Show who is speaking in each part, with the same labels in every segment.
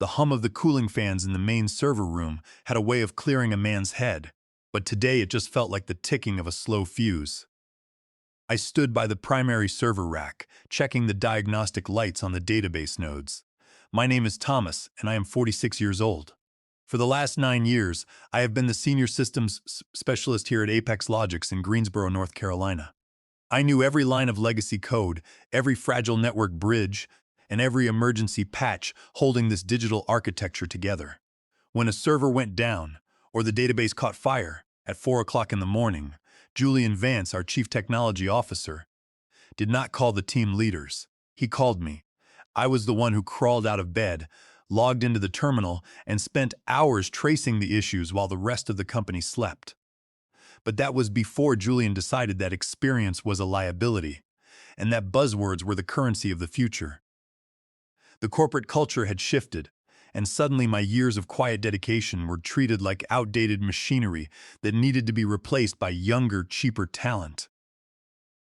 Speaker 1: The hum of the cooling fans in the main server room had a way of clearing a man's head, but today it just felt like the ticking of a slow fuse. I stood by the primary server rack, checking the diagnostic lights on the database nodes. My name is Thomas, and I am 46 years old. For the last 9 years, I have been the senior systems specialist here at Apex Logics in Greensboro, North Carolina. I knew every line of legacy code, every fragile network bridge, and every emergency patch holding this digital architecture together. When a server went down, or the database caught fire, at 4 o'clock in the morning, Julian Vance, our chief technology officer, did not call the team leaders. He called me. I was the one who crawled out of bed, logged into the terminal, and spent hours tracing the issues while the rest of the company slept. But that was before Julian decided that experience was a liability, and that buzzwords were the currency of the future. The corporate culture had shifted, and suddenly my years of quiet dedication were treated like outdated machinery that needed to be replaced by younger, cheaper talent.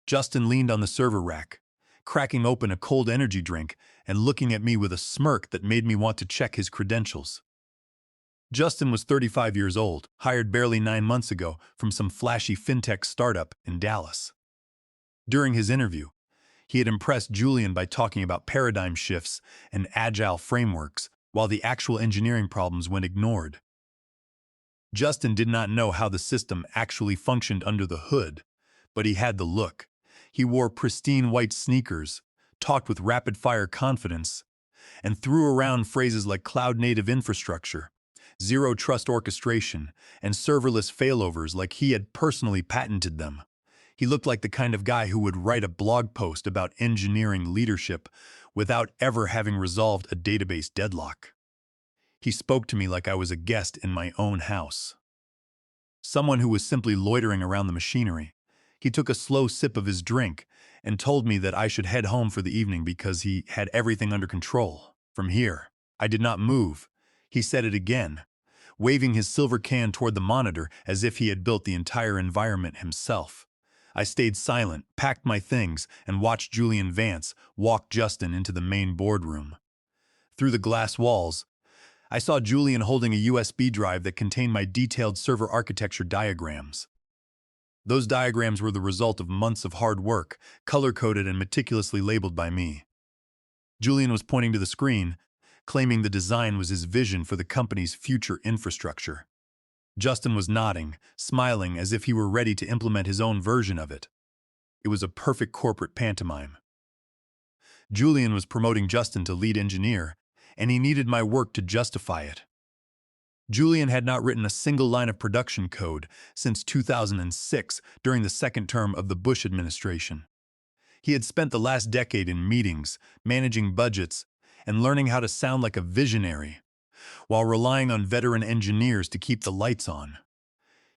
Speaker 1: Justin leaned on the server rack, cracking open a cold energy drink and looking at me with a smirk that made me want to check his credentials. Justin was 35 years old, hired barely 9 months ago from some flashy fintech startup in Dallas. During his interview, he had impressed Julian by talking about paradigm shifts and agile frameworks, while the actual engineering problems went ignored. Justin did not know how the system actually functioned under the hood, but he had the look. He wore pristine white sneakers, talked with rapid-fire confidence, and threw around phrases like cloud-native infrastructure, zero-trust orchestration, and serverless failovers like he had personally patented them. He looked like the kind of guy who would write a blog post about engineering leadership without ever having resolved a database deadlock. He spoke to me like I was a guest in my own house. Someone who was simply loitering around the machinery. He took a slow sip of his drink and told me that I should head home for the evening because he had everything under control. From here, I did not move. He said it again, waving his silver can toward the monitor as if he had built the entire environment himself. I stayed silent, packed my things, and watched Julian Vance walk Justin into the main boardroom. Through the glass walls, I saw Julian holding a USB drive that contained my detailed server architecture diagrams. Those diagrams were the result of months of hard work, color-coded and meticulously labeled by me. Julian was pointing to the screen, claiming the design was his vision for the company's future infrastructure. Justin was nodding, smiling as if he were ready to implement his own version of it. It was a perfect corporate pantomime. Julian was promoting Justin to lead engineer, and he needed my work to justify it. Julian had not written a single line of production code since 2006 during the second term of the Bush administration. He had spent the last decade in meetings, managing budgets, and learning how to sound like a visionary, while relying on veteran engineers to keep the lights on.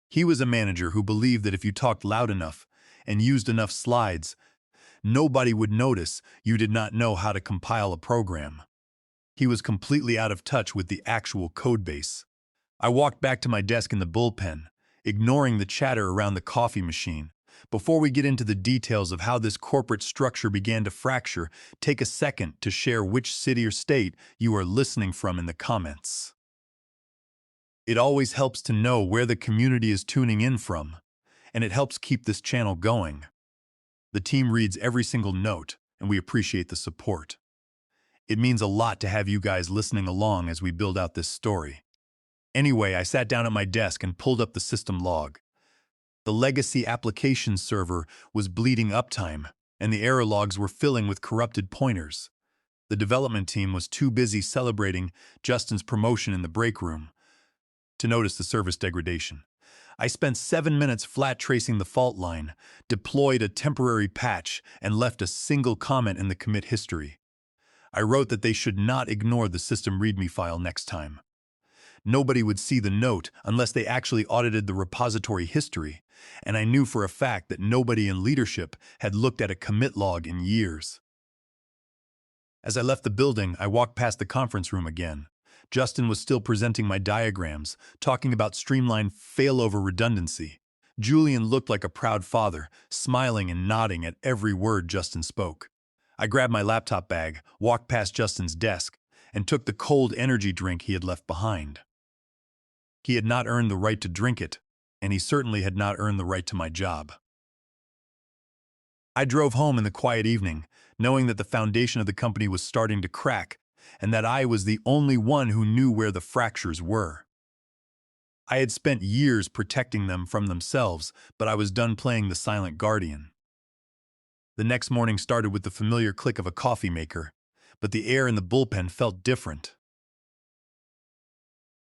Speaker 1: He was a manager who believed that if you talked loud enough and used enough slides, nobody would notice you did not know how to compile a program. He was completely out of touch with the actual codebase. I walked back to my desk in the bullpen, ignoring the chatter around the coffee machine. Before we get into the details of how this corporate structure began to fracture, take a second to share which city or state you are listening from in the comments. It always helps to know where the community is tuning in from, and it helps keep this channel going. The team reads every single note, and we appreciate the support. It means a lot to have you guys listening along as we build out this story. Anyway, I sat down at my desk and pulled up the system log. The legacy application server was bleeding uptime, and the error logs were filling with corrupted pointers. The development team was too busy celebrating Justin's promotion in the break room to notice the service degradation. I spent 7 minutes flat tracing the fault line, deployed a temporary patch, and left a single comment in the commit history. I wrote that they should not ignore the system README file next time. Nobody would see the note unless they actually audited the repository history, and I knew for a fact that nobody in leadership had looked at a commit log in years. As I left the building, I walked past the conference room again. Justin was still presenting my diagrams, talking about streamlined failover redundancy. Julian looked like a proud father, smiling and nodding at every word Justin spoke. I grabbed my laptop bag, walked past Justin's desk, and took the cold energy drink he had left behind. He had not earned the right to drink it, and he certainly had not earned the right to my job. I drove home in the quiet evening, knowing that the foundation of the company was starting to crack, and that I was the only one who knew where the fractures were. I had spent years protecting them from themselves, but I was done playing the silent guardian. The next morning started with the familiar click of a coffee maker, but the air in the bullpen felt different.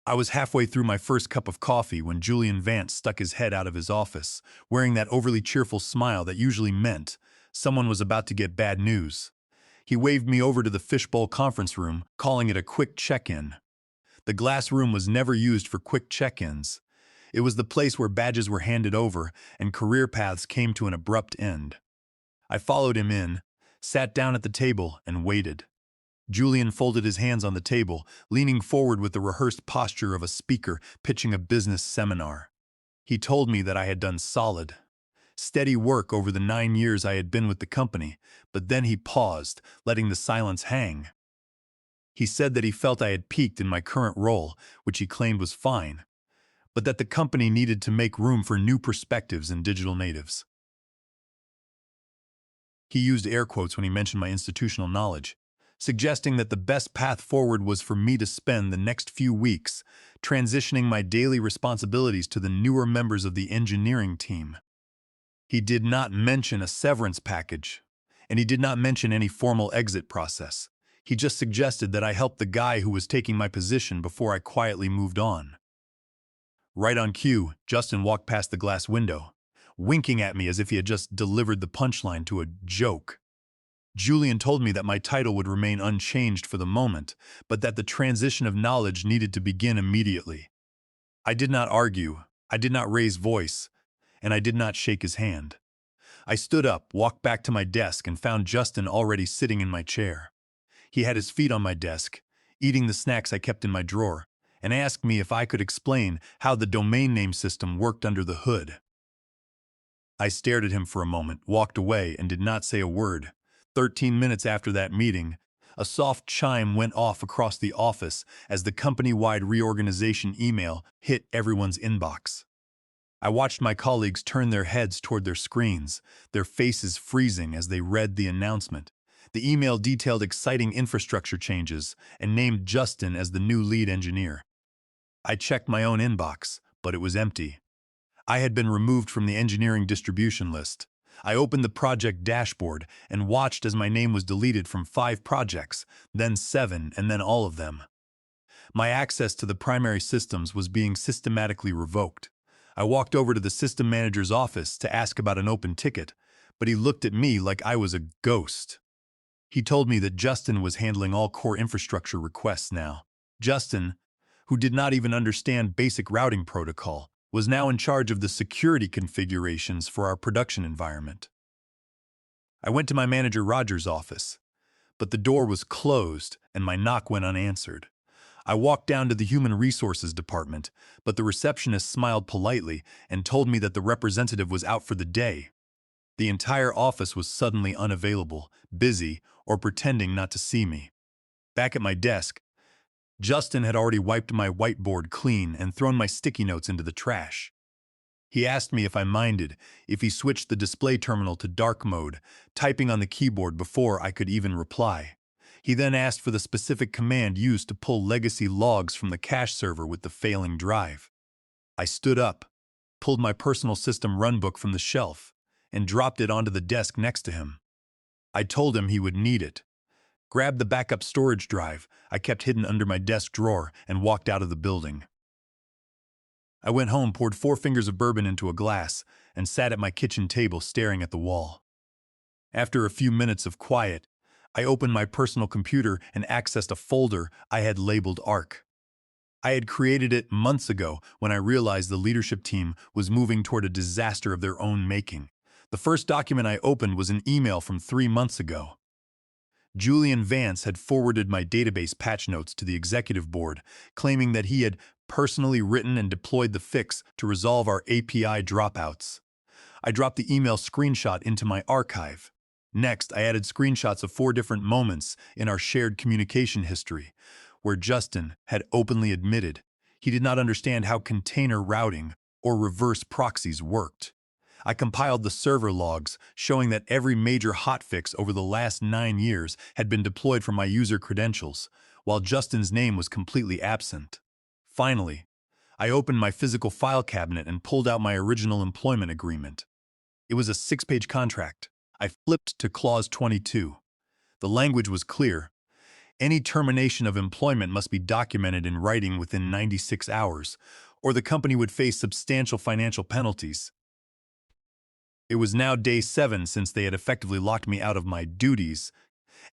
Speaker 1: I was halfway through my first cup of coffee when Julian Vance stuck his head out of his office, wearing that overly cheerful smile that usually meant someone was about to get bad news. He waved me over to the fishbowl conference room, calling it a quick check-in. The glass room was never used for quick check-ins. It was the place where badges were handed over and career paths came to an abrupt end. I followed him in, sat down at the table, and waited. Julian folded his hands on the table, leaning forward with the rehearsed posture of a speaker pitching a business seminar. He told me that I had done solid, steady work over the 9 years I had been with the company, but then he paused, letting the silence hang. He said that he felt I had peaked in my current role, which he claimed was fine, but that the company needed to make room for new perspectives and digital natives. He used air quotes when he mentioned my institutional knowledge, suggesting that the best path forward was for me to spend the next few weeks transitioning my daily responsibilities to the newer members of the engineering team. He did not mention a severance package, and he did not mention any formal exit process. He just suggested that I help the guy who was taking my position before I quietly moved on. Right on cue, Justin walked past the glass window, winking at me as if he had just delivered the punchline to a joke. Julian told me that my title would remain unchanged for the moment, but that the transition of knowledge needed to begin immediately. I did not argue, I did not raise voice, and I did not shake his hand. I stood up, walked back to my desk, and found Justin already sitting in my chair. He had his feet on my desk, eating the snacks I kept in my drawer, and asked me if I could explain how the domain name system worked under the hood. I stared at him for a moment, walked away, and did not say a word. 13 minutes after that meeting, a soft chime went off across the office as the company-wide reorganization email hit everyone's inbox. I watched my colleagues turn their heads toward their screens, their faces freezing as they read the announcement. The email detailed exciting infrastructure changes and named Justin as the new lead engineer. I checked my own inbox, but it was empty. I had been removed from the engineering distribution list. I opened the project dashboard and watched as my name was deleted from 5 projects, then 7, and then all of them. My access to the primary systems was being systematically revoked. I walked over to the system manager's office to ask about an open ticket, but he looked at me like I was a ghost. He told me that Justin was handling all core infrastructure requests now. Justin, who did not even understand basic routing protocol, was now in charge of the security configurations for our production environment. I went to my manager Roger's office, but the door was closed and my knock went unanswered. I walked down to the human resources department, but the receptionist smiled politely and told me that the representative was out for the day. The entire office was suddenly unavailable, busy, or pretending not to see me. Back at my desk, Justin had already wiped my whiteboard clean and thrown my sticky notes into the trash. He asked me if I minded if he switched the display terminal to dark mode, typing on the keyboard before I could even reply. He then asked for the specific command used to pull legacy logs from the cache server with the failing drive. I stood up, pulled my personal system runbook from the shelf, and dropped it onto the desk next to him. I told him he would need it, grabbed the backup storage drive I kept hidden under my desk drawer, and walked out of the building. I went home, poured 4 fingers of bourbon into a glass, and sat at my kitchen table staring at the wall. After a few minutes of quiet, I opened my personal computer and accessed a folder I had labeled ARC. I had created it months ago when I realized the leadership team was moving toward a disaster of their own making. The first document I opened was an email from 3 months ago. Julian Vance had forwarded my database patch notes to the executive board, claiming that he had personally written and deployed the fix to resolve our API dropouts. I dropped the email screenshot into my archive. Next, I added screenshots of 4 different moments in our shared communication history, where Justin had openly admitted he did not understand how container routing or reverse proxies worked. I compiled the server logs showing that every major hotfix over the last 9 years had been deployed from my user credentials, while Justin's name was completely absent. Finally, I opened my physical file cabinet and pulled out my original employment agreement. It was a 6-page contract. I flipped to Clause 22. The language was clear. Any termination of employment must be documented in writing within 96 hours, or the company would face substantial financial penalties. It was now day 7 since they had effectively locked me out of my duties,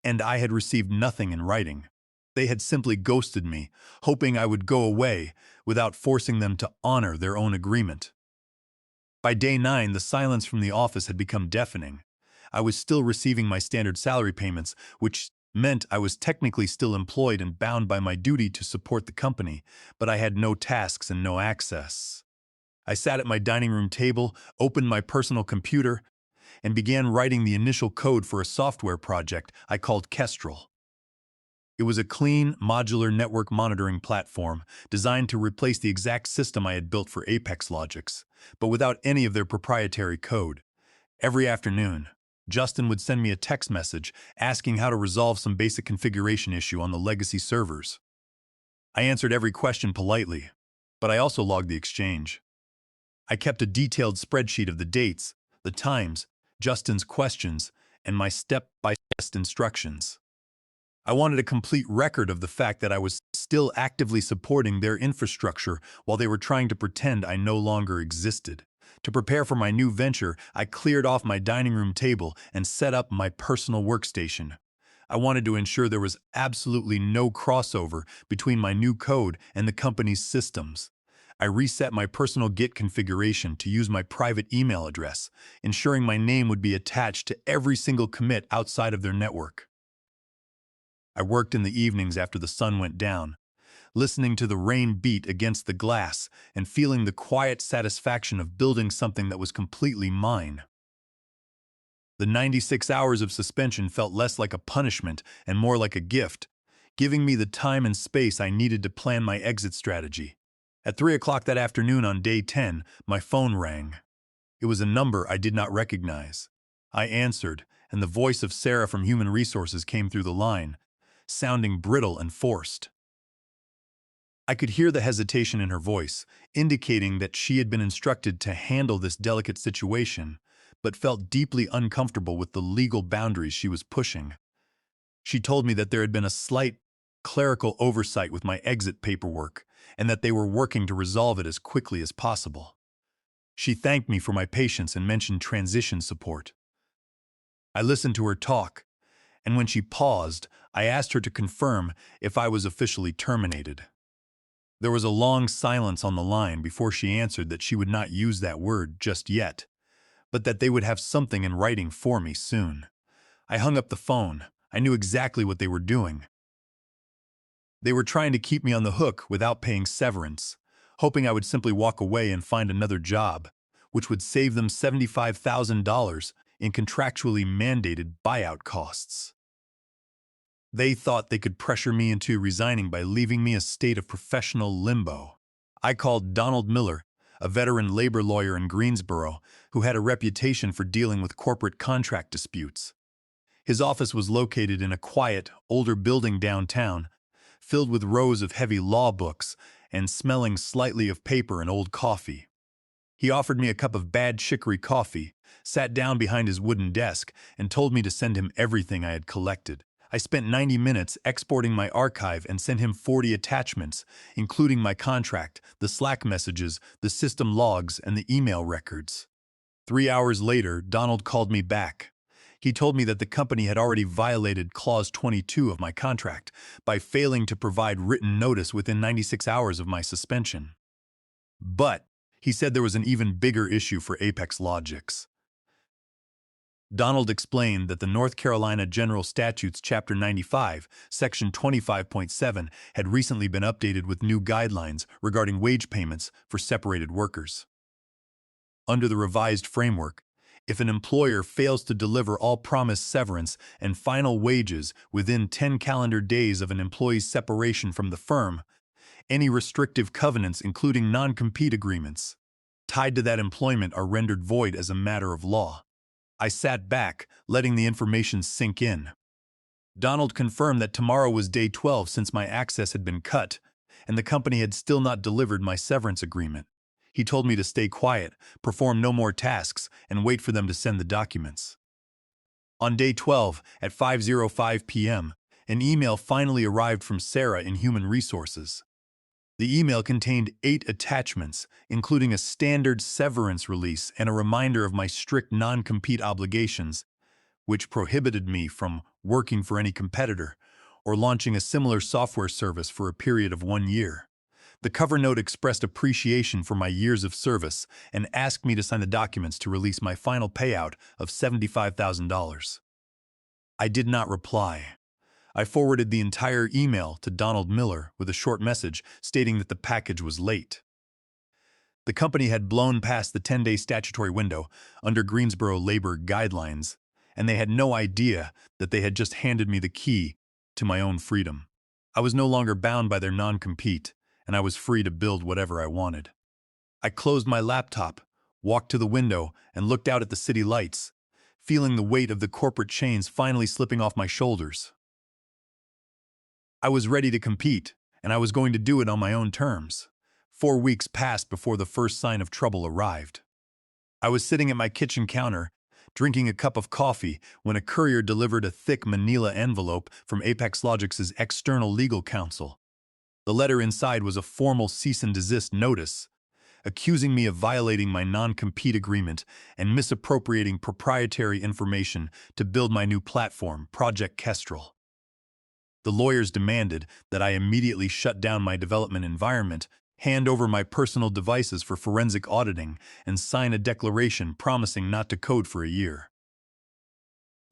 Speaker 1: and I had received nothing in writing. They had simply ghosted me, hoping I would go away without forcing them to honor their own agreement. By day 9, the silence from the office had become deafening. I was still receiving my standard salary payments, which meant I was technically still employed and bound by my duty to support the company, but I had no tasks and no access. I sat at my dining room table, opened my personal computer, and began writing the initial code for a software project I called Kestrel. It was a clean, modular network monitoring platform designed to replace the exact system I had built for Apex Logics, but without any of their proprietary code. Every afternoon, Justin would send me a text message asking how to resolve some basic configuration issue on the legacy servers. I answered every question politely, but I also logged the exchange. I kept a detailed spreadsheet of the dates, the times, Justin's questions, and my step-by-step instructions. I wanted a complete record of the fact that I was still actively supporting their infrastructure while they were trying to pretend I no longer existed. To prepare for my new venture, I cleared off my dining room table and set up my personal workstation. I wanted to ensure there was absolutely no crossover between my new code and the company's systems. I reset my personal Git configuration to use my private email address, ensuring my name would be attached to every single commit outside of their network. I worked in the evenings after the sun went down, listening to the rain beat against the glass and feeling the quiet satisfaction of building something that was completely mine. The 96 hours of suspension felt less like a punishment and more like a gift, giving me the time and space I needed to plan my exit strategy. At 3 o'clock that afternoon on day 10, my phone rang. It was a number I did not recognize. I answered, and the voice of Sarah from Human Resources came through the line, sounding brittle and forced. I could hear the hesitation in her voice, indicating that she had been instructed to handle this delicate situation, but felt deeply uncomfortable with the legal boundaries she was pushing. She told me that there had been a slight clerical oversight with my exit paperwork, and that they were working to resolve it as quickly as possible. She thanked me for my patience and mentioned transition support. I listened to her talk, and when she paused, I asked her to confirm if I was officially terminated. There was a long silence on the line before she answered that she would not use that word just yet, but that they would have something in writing for me soon. I hung up the phone. I knew exactly what they were doing. They were trying to keep me on the hook without paying severance, hoping I would simply walk away and find another job, which would save them $75,000 in contractually mandated buyout costs. They thought they could pressure me into resigning by leaving me a state of professional limbo. I called Donald Miller, a veteran labor lawyer in Greensboro who had a reputation for dealing with corporate contract disputes. His office was located in a quiet, older building downtown, filled with rows of heavy law books and smelling slightly of paper and old coffee. He offered me a cup of bad chicory coffee, sat down behind his wooden desk, and told me to send him everything I had collected. I spent 90 minutes exporting my archive and sent him 40 attachments, including my contract, the Slack messages, the system logs, and the email records. 3 hours later, Donald called me back. He told me that the company had already violated Clause 22 of my contract by failing to provide written notice within 96 hours of my suspension. But he said there was an even bigger issue for Apex Logics. Donald explained that the North Carolina General Statutes Chapter 95, Section 25.7 had recently been updated with new guidelines regarding wage payments for separated workers. Under the revised framework, If an employer fails to deliver all promised severance and final wages within 10 calendar days of an employee's separation from the firm, any restrictive covenants, including non-compete agreements, tied to that employment are rendered void as a matter of law. I sat back, letting the information sink in. Donald confirmed that tomorrow was day 12 since my access had been cut, and the company had still not delivered my severance agreement. He told me to stay quiet, perform no more tasks, and wait for them to send the documents. On day 12, at 5:05 p.m., an email finally arrived from Sarah in Human Resources. The email contained 8 attachments, including a standard severance release and a reminder of my strict non-compete obligations, which prohibited me from working for any competitor or launching a similar software service for a period of 1 year. The cover note expressed appreciation for my years of service and asked me to sign the documents to release my final payout of $75,000. I did not reply. I forwarded the entire email to Donald Miller with a short message stating that the package was late. The company had blown past the 10-day statutory window under Greensboro labor guidelines, and they had no idea that they had just handed me the key to my own freedom. I was no longer bound by their non-compete, and I was free to build whatever I wanted. I closed my laptop, walked to the window, and looked out at the city lights, feeling the weight of the corporate chains finally slipping off my shoulders. I was ready to compete, and I was going to do it on my own terms. 4 weeks passed before the first sign of trouble arrived. I was sitting at my kitchen counter, drinking a cup of coffee, when a courier delivered a thick manila envelope from Apex Logix's external legal counsel. The letter inside was a formal cease and desist notice, accusing me of violating my non-compete agreement and misappropriating proprietary information to build my new platform, Project Kestrel. The lawyers demanded that I immediately shut down my development environment, hand over my personal devices for forensic auditing, and sign a declaration promising not to code for a year.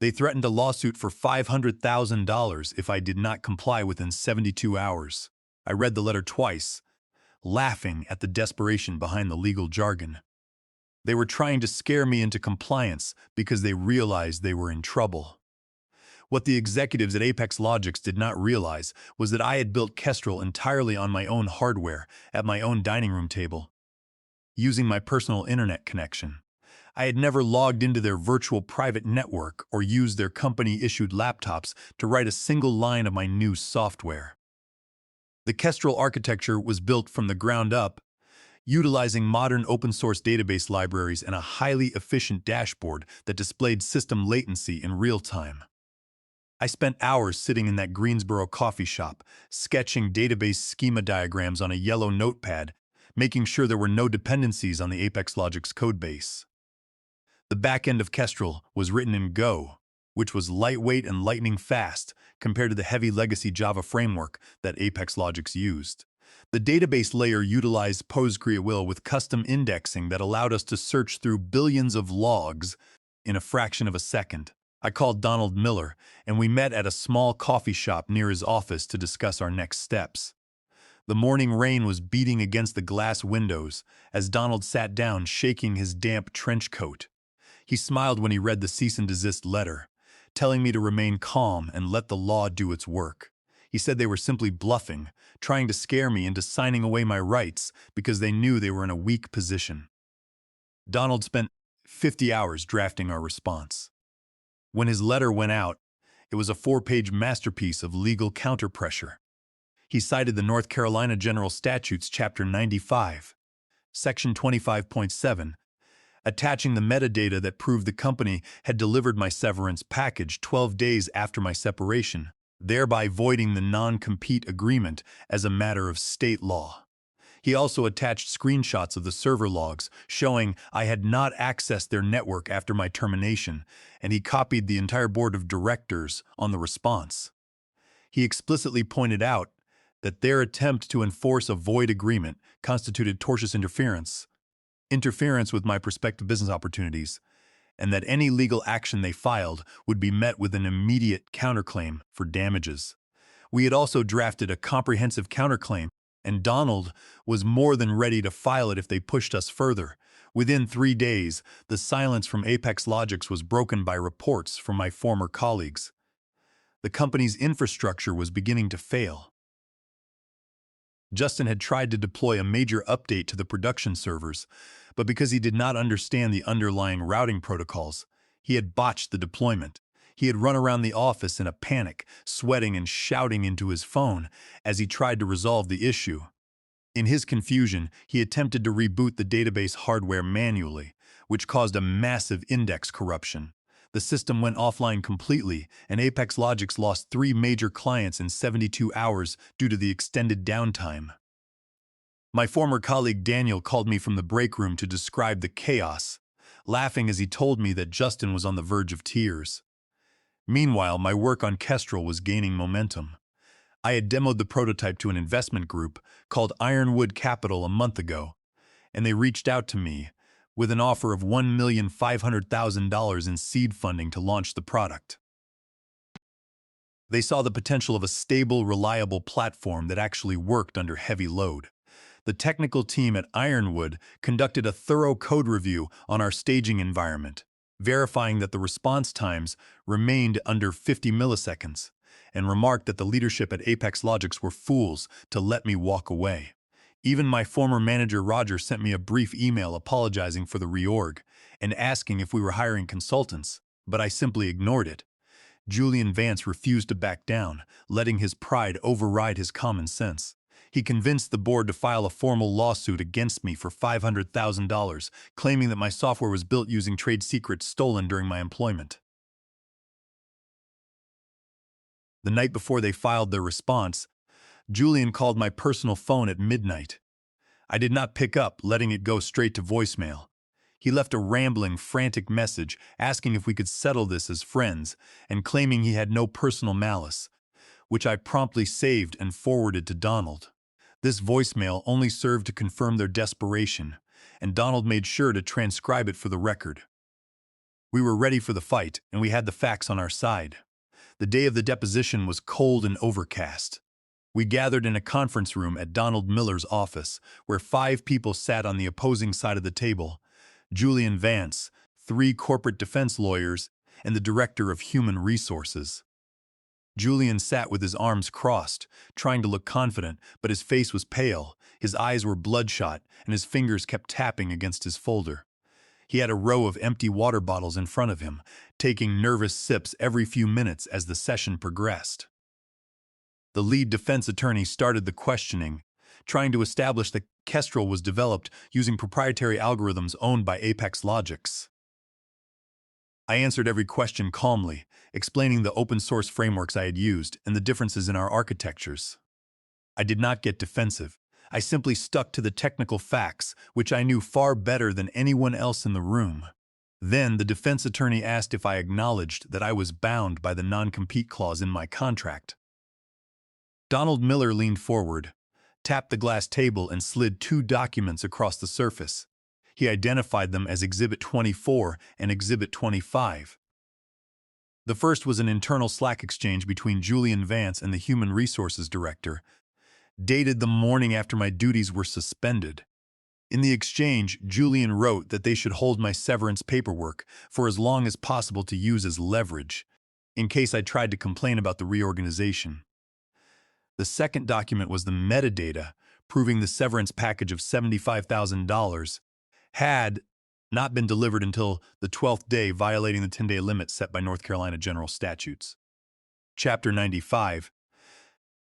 Speaker 1: They threatened a lawsuit for $500,000 if I did not comply within 72 hours. I read the letter twice, laughing at the desperation behind the legal jargon. They were trying to scare me into compliance because they realized they were in trouble. What the executives at Apex Logix did not realize was that I had built Kestrel entirely on my own hardware at my own dining room table, using my personal internet connection. I had never logged into their virtual private network or used their company-issued laptops to write a single line of my new software. The Kestrel architecture was built from the ground up, utilizing modern open-source database libraries and a highly efficient dashboard that displayed system latency in real time. I spent hours sitting in that Greensboro coffee shop, sketching database schema diagrams on a yellow notepad, making sure there were no dependencies on the Apex Logix codebase. The back end of Kestrel was written in Go, which was lightweight and lightning fast compared to the heavy legacy Java framework that Apex Logix used. The database layer utilized PostgreSQL with custom indexing that allowed us to search through billions of logs in a fraction of a second. I called Donald Miller, and we met at a small coffee shop near his office to discuss our next steps. The morning rain was beating against the glass windows as Donald sat down, shaking his damp trench coat. He smiled when he read the cease and desist letter, telling me to remain calm and let the law do its work. He said they were simply bluffing, trying to scare me into signing away my rights because they knew they were in a weak position. Donald spent 50 hours drafting our response. When his letter went out, it was a 4-page masterpiece of legal counterpressure. He cited the North Carolina General Statutes, Chapter 95, Section 25.7, attaching the metadata that proved the company had delivered my severance package 12 days after my separation, thereby voiding the non-compete agreement as a matter of state law. He also attached screenshots of the server logs showing I had not accessed their network after my termination, and he copied the entire board of directors on the response. He explicitly pointed out that their attempt to enforce a void agreement constituted tortious interference with my prospective business opportunities, and that any legal action they filed would be met with an immediate counterclaim for damages. We had also drafted a comprehensive counterclaim, and Donald was more than ready to file it if they pushed us further. Within 3 days, the silence from Apex Logics was broken by reports from my former colleagues. The company's infrastructure was beginning to fail. Justin had tried to deploy a major update to the production servers, but because he did not understand the underlying routing protocols, he had botched the deployment. He had run around the office in a panic, sweating and shouting into his phone as he tried to resolve the issue. In his confusion, he attempted to reboot the database hardware manually, which caused a massive index corruption. The system went offline completely, and Apex Logics lost 3 major clients in 72 hours due to the extended downtime. My former colleague Daniel called me from the break room to describe the chaos, laughing as he told me that Justin was on the verge of tears. Meanwhile, my work on Kestrel was gaining momentum. I had demoed the prototype to an investment group called Ironwood Capital a month ago, and they reached out to me with an offer of $1,500,000 in seed funding to launch the product. They saw the potential of a stable, reliable platform that actually worked under heavy load. The technical team at Ironwood conducted a thorough code review on our staging environment, verifying that the response times remained under 50 milliseconds, and remarked that the leadership at Apex Logics were fools to let me walk away. Even my former manager Roger sent me a brief email apologizing for the reorg and asking if we were hiring consultants, but I simply ignored it. Julian Vance refused to back down, letting his pride override his common sense. He convinced the board to file a formal lawsuit against me for $500,000, claiming that my software was built using trade secrets stolen during my employment. The night before they filed their response, Julian called my personal phone at midnight. I did not pick up, letting it go straight to voicemail. He left a rambling, frantic message asking if we could settle this as friends and claiming he had no personal malice, which I promptly saved and forwarded to Donald. This voicemail only served to confirm their desperation, and Donald made sure to transcribe it for the record. We were ready for the fight, and we had the facts on our side. The day of the deposition was cold and overcast. We gathered in a conference room at Donald Miller's office, where 5 people sat on the opposing side of the table: Julian Vance, 3 corporate defense lawyers, and the Director of Human Resources. Julian sat with his arms crossed, trying to look confident, but his face was pale, his eyes were bloodshot, and his fingers kept tapping against his folder. He had a row of empty water bottles in front of him, taking nervous sips every few minutes as the session progressed. The lead defense attorney started the questioning, trying to establish that Kestrel was developed using proprietary algorithms owned by Apex Logics. I answered every question calmly, explaining the open-source frameworks I had used and the differences in our architectures. I did not get defensive. I simply stuck to the technical facts, which I knew far better than anyone else in the room. Then the defense attorney asked if I acknowledged that I was bound by the non-compete clause in my contract. Donald Miller leaned forward, tapped the glass table, and slid 2 documents across the surface. He identified them as Exhibit 24 and Exhibit 25. The first was an internal Slack exchange between Julian Vance and the Human Resources Director, dated the morning after my duties were suspended. In the exchange, Julian wrote that they should hold my severance paperwork for as long as possible to use as leverage, in case I tried to complain about the reorganization. The second document was the metadata, proving the severance package of $75,000 had not been delivered until the 12th day, violating the 10-day limit set by North Carolina General Statutes. Chapter 95,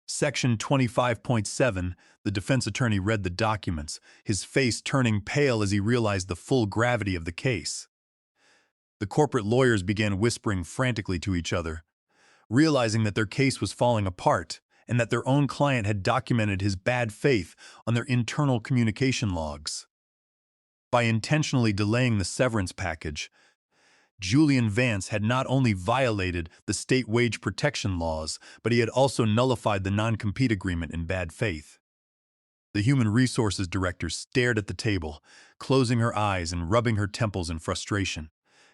Speaker 1: Section 25.7, the defense attorney read the documents, his face turning pale as he realized the full gravity of the case. The corporate lawyers began whispering frantically to each other, realizing that their case was falling apart and that their own client had documented his bad faith on their internal communication logs. By intentionally delaying the severance package, Julian Vance had not only violated the state wage protection laws, but he had also nullified the non-compete agreement in bad faith. The Human Resources Director stared at the table, closing her eyes and rubbing her temples in frustration.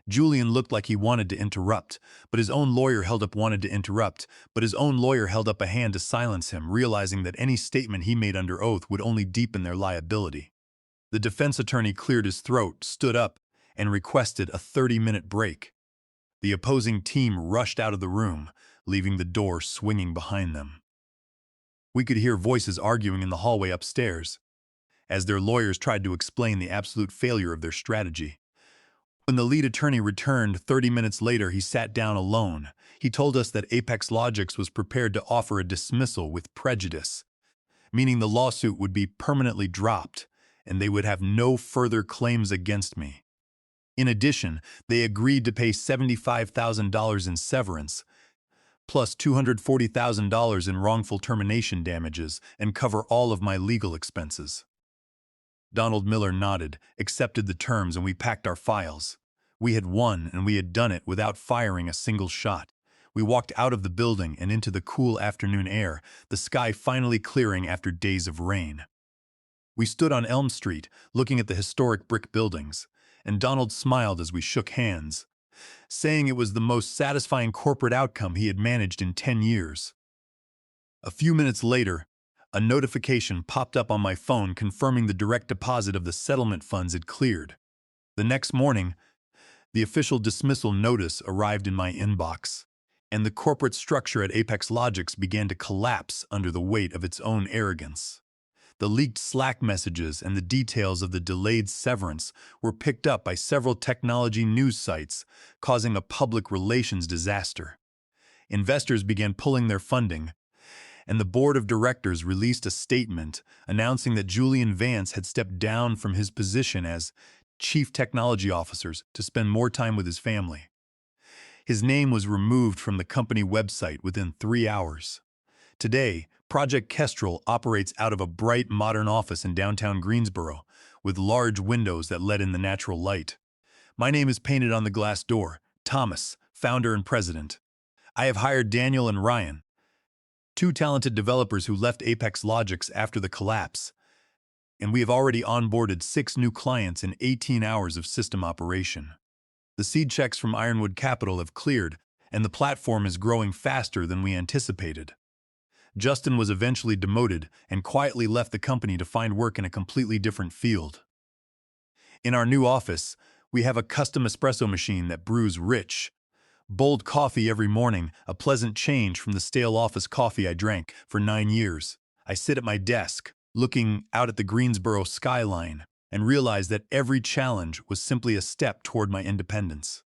Speaker 1: Julian looked like he wanted to interrupt, but his own lawyer held up a hand to silence him, realizing that any statement he made under oath would only deepen their liability. The defense attorney cleared his throat, stood up, and requested a 30-minute break. The opposing team rushed out of the room, leaving the door swinging behind them. We could hear voices arguing in the hallway upstairs, as their lawyers tried to explain the absolute failure of their strategy. When the lead attorney returned 30 minutes later, he sat down alone. He told us that Apex Logics was prepared to offer a dismissal with prejudice, meaning the lawsuit would be permanently dropped and they would have no further claims against me. In addition, they agreed to pay $75,000 in severance, plus $240,000 in wrongful termination damages, and cover all of my legal expenses. Donald Miller nodded, accepted the terms, and we packed our files. We had won, and we had done it without firing a single shot. We walked out of the building and into the cool afternoon air, the sky finally clearing after days of rain. We stood on Elm Street, looking at the historic brick buildings, and Donald smiled as we shook hands, saying it was the most satisfying corporate outcome he had managed in 10 years. A few minutes later, a notification popped up on my phone confirming the direct deposit of the settlement funds had cleared. The next morning, the official dismissal notice arrived in my inbox, and the corporate structure at Apex Logics began to collapse under the weight of its own arrogance. The leaked Slack messages and the details of the delayed severance were picked up by several technology news sites, causing a public relations disaster. Investors began pulling their funding, and the board of directors released a statement announcing that Julian Vance had stepped down from his position as chief technology officer to spend more time with his family. His name was removed from the company website within 3 hours. Today, Project Kestrel operates out of a bright, modern office in downtown Greensboro, with large windows that let in the natural light. My name is painted on the glass door, Thomas, founder and president. I have hired Daniel and Ryan, two talented developers who left Apex Logics after the collapse, and we have already onboarded 6 new clients in 18 hours of system operation. The seed checks from Ironwood Capital have cleared, and the platform is growing faster than we anticipated. Justin was eventually demoted and quietly left the company to find work in a completely different field. In our new office, we have a custom espresso machine that brews rich, bold coffee every morning, a pleasant change from the stale office coffee I drank for 9 years. I sit at my desk, looking out at the Greensboro skyline, and realize that every challenge was simply a step toward my independence.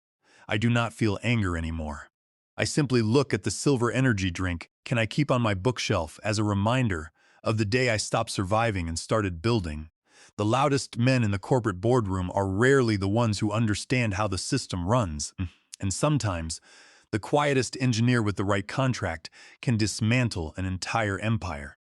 Speaker 1: I do not feel anger anymore. I simply look at the silver energy drink can I keep on my bookshelf as a reminder of the day I stopped surviving and started building. The loudest men in the corporate boardroom are rarely the ones who understand how the system runs, and sometimes the quietest engineer with the right contract can dismantle an entire empire.